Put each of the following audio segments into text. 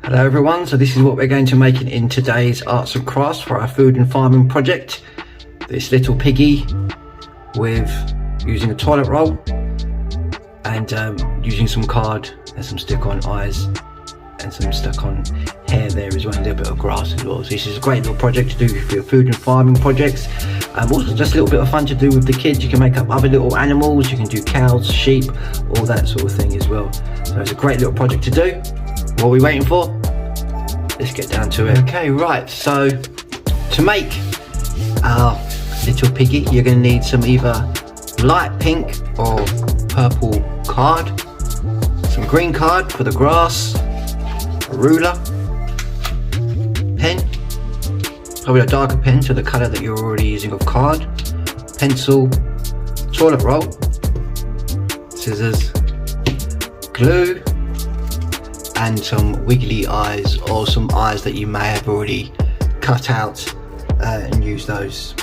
Hello everyone, so this is what we're going to make in today's arts and crafts for our food and farming project. This little piggy with using a toilet roll and using some card and some stick on eyes and some stuck on hair there as well, and a little bit of grass as well. So this is a great little project to do for your food and farming projects. Also just a little bit of fun to do with the kids. You can make up other little animals, you can do cows, sheep, all that sort of thing as well. So it's a great little project to do. What are we waiting for? Let's get down to it. Okay, right, so to make our little piggy, you're going to need some either light pink or purple card, some green card for the grass, a ruler, pen, probably a darker pen to the colour that you're already using of card, pencil, toilet roll, scissors, glue, and some wiggly eyes, or some eyes that you may have already cut out and use those.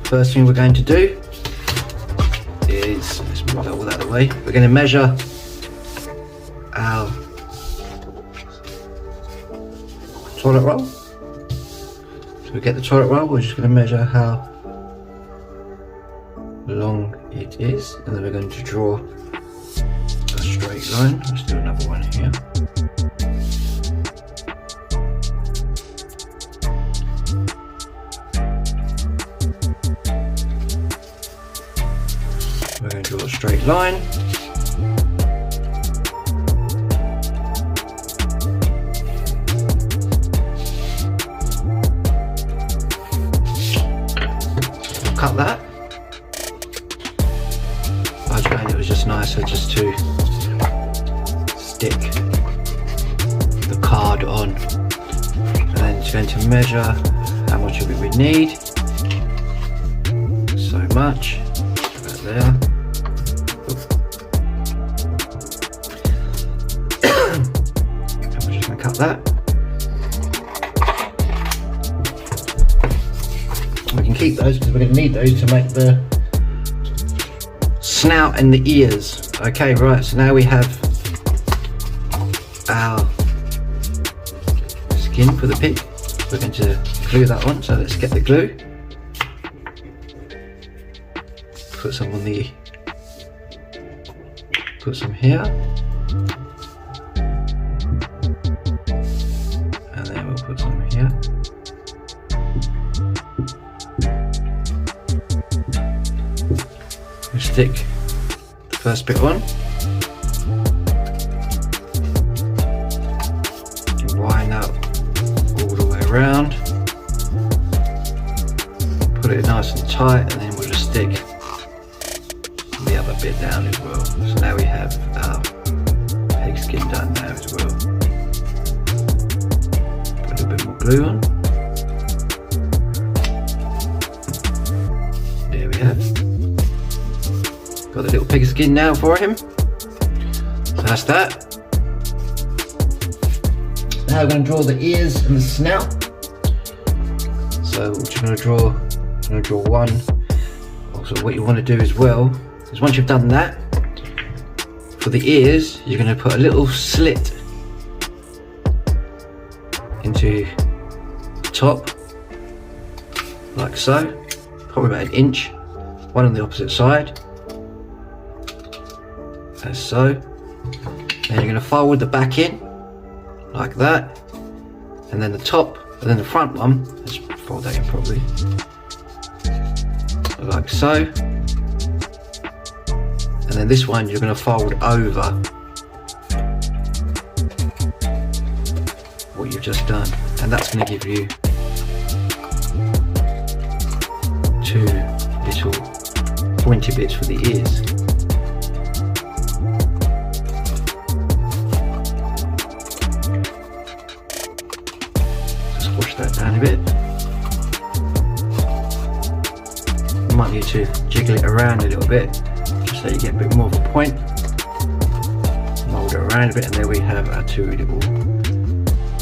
First thing we're going to do is, let's move all that away, we're going to measure our toilet roll. So we get the toilet roll, we're just going to measure how long it is, and then we're going to draw a straight line. Let's do another one here. We're going to draw a straight line. Cut that. I found it was just nicer just to stick the card on, and then it's going to measure how much of it we need. So much, about there. I'm just going to cut that. We can keep those because we're going to need those to make the snout and the ears. Okay, right, so now we have our skin for the pig. We're going to glue that on, so let's get the glue. Put some on the, put some here, and then we'll put some here. We'll stick the first bit on. Wind that all the way around. Put it nice and tight, and then we'll just stick the other bit down as well. So now we have our pig skin done now as well. Put a little bit more glue on. There we have. Got the little pig skin now for him. So that's that. Now we're going to draw the ears and the snout. So we're just going to draw one. Also, what you want to do as well is, once you've done that, for the ears, you're going to put a little slit into the top, like so, probably about 1 inch. One on the opposite side, as so. Then you're going to fold the back in like that, and then the top, and then the front one, let's fold that in properly, like so. And then this one you're going to fold over what you've just done, and that's going to give you two little pointy bits for the ears. That down a bit. You might need to jiggle it around a little bit just so you get a bit more of a point. Mould it around a bit, and there we have our two little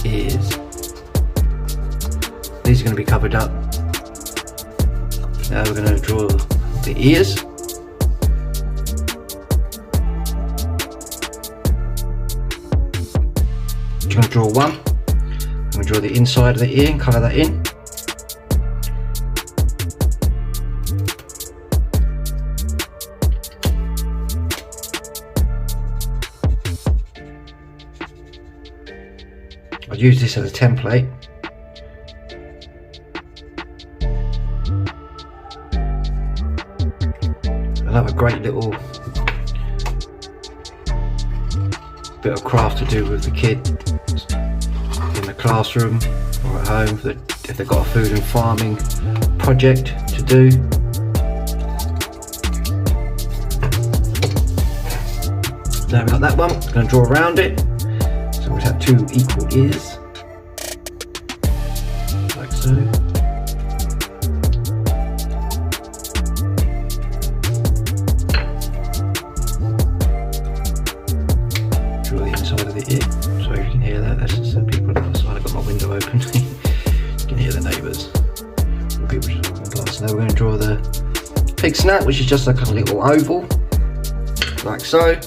ears. These are going to be covered up. Now we're going to draw the ears. just going to draw one. I'm going to draw the inside of the ear and colour that in. I'll use this as a template. Another great little bit of craft to do with the kid in the classroom or at home if they've got a food and farming project to do. Now we've got that one, I'm going to draw around it. So we have two equal ears, like so. Draw the inside of the ear. Sorry if you can hear that, that's just the people outside. I've got my window open. You can hear the neighbours. The people just walking past. Now we're going to draw the pig snout, which is just like a little oval, like so.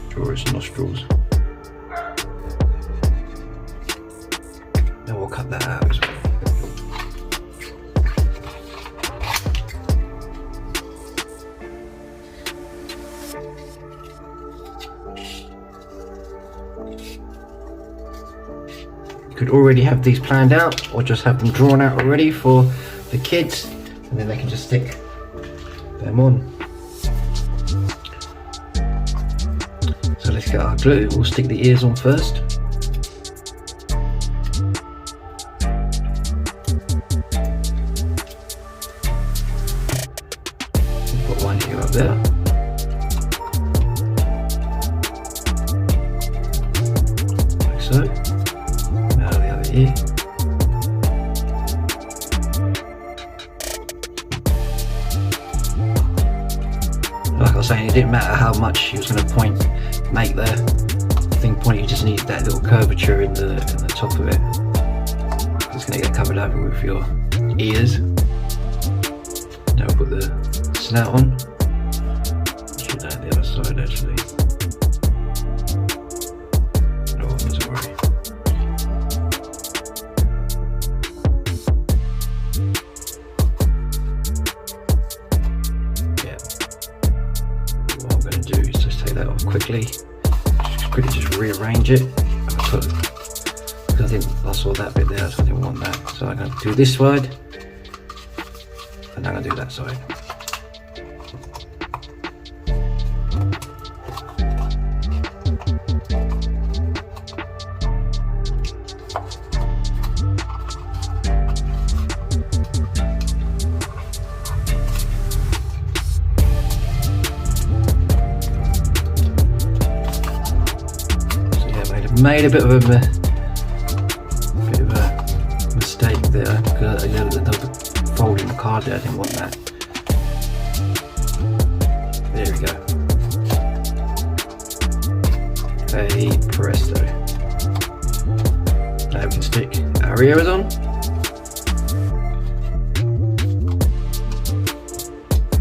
Draw its nostrils. Now we'll cut that out as well. You could already have these planned out or just have them drawn out already for the kids, and then they can just stick them on. So let's get our glue. We'll stick the ears on first. We've got one here up there. Like so. Now the other ear. Like I was saying, it didn't matter how much he was going to make the thing point, you just need that little curvature in the top of it. It's going to get covered over with your ears. Now we'll put the snout on. Should add the other side actually. Oh, there's a worry. Yeah. What I'm going to do is just take that off quickly. Just rearrange it because I saw that bit there, so I didn't want that. So I'm going to do this side and I'm going to do that side. Made a bit of a mistake there because there was a fold in the card there. I didn't want that. There we go. Hey presto. Now we can stick our ears on.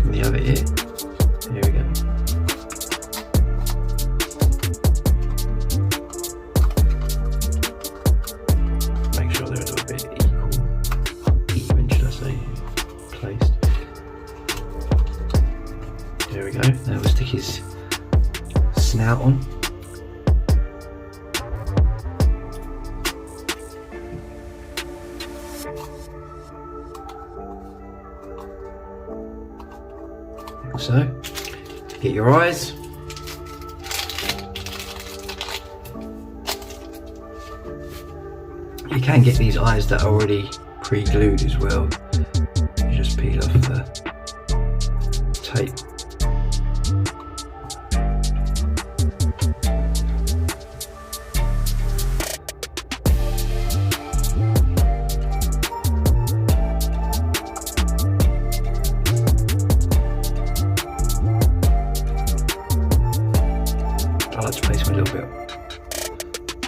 And the other ear. Here we go. There we go. Now we'll stick his snout on. Like so. Get your eyes. You can get these eyes that are already pre-glued as well. You just peel off the tape. I like to place them a little bit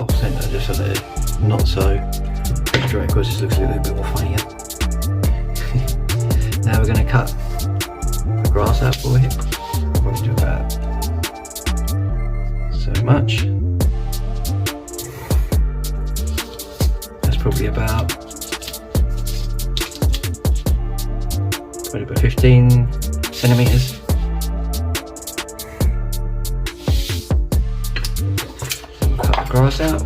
off centre just so they're not so straight, because this looks a little bit more funnier. Now we're going to cut the grass out for him. Probably do about much. That's probably about 15 centimeters. Cut the grass out.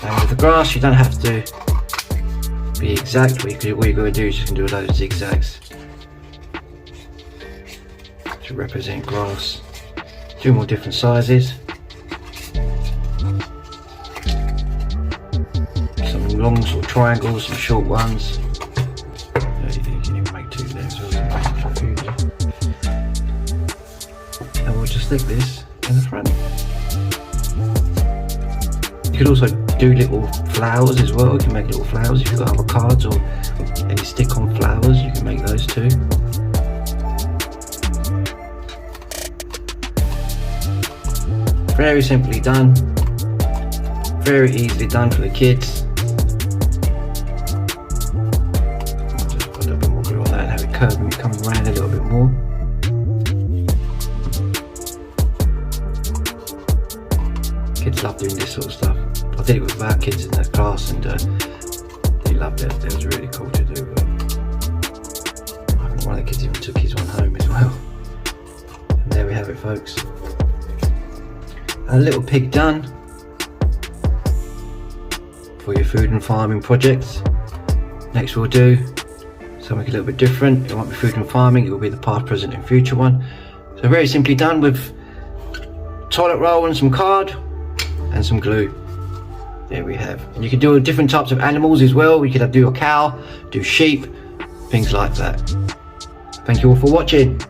And with the grass, you don't have to be exact. What you're going to do is just do a load of zigzags to represent grass. 2 more different sizes. Some long sort of triangles, some short ones. You can even make 2 there as well. And we'll just stick this in the front. You could also do little flowers as well. You can make little flowers if you've got other cards or any stick-on flowers. You can make those too. Very simply done. Very easily done for the kids. I'll just put a little bit more glue on that and have it curve and come around a little bit more. Kids love doing this sort of stuff. I did it with our kids in the class and they loved it. It was really cool to do. I think one of the kids even took his one home as well. And there we have it, folks. A little pig done for your food and farming projects. Next we'll do something a little bit different. It won't be food and farming, it will be the past, present and future one. So very simply done with toilet roll and some card and some glue. There we have. And you can do different types of animals as well. We could do a cow, do sheep, things like that. Thank you all for watching.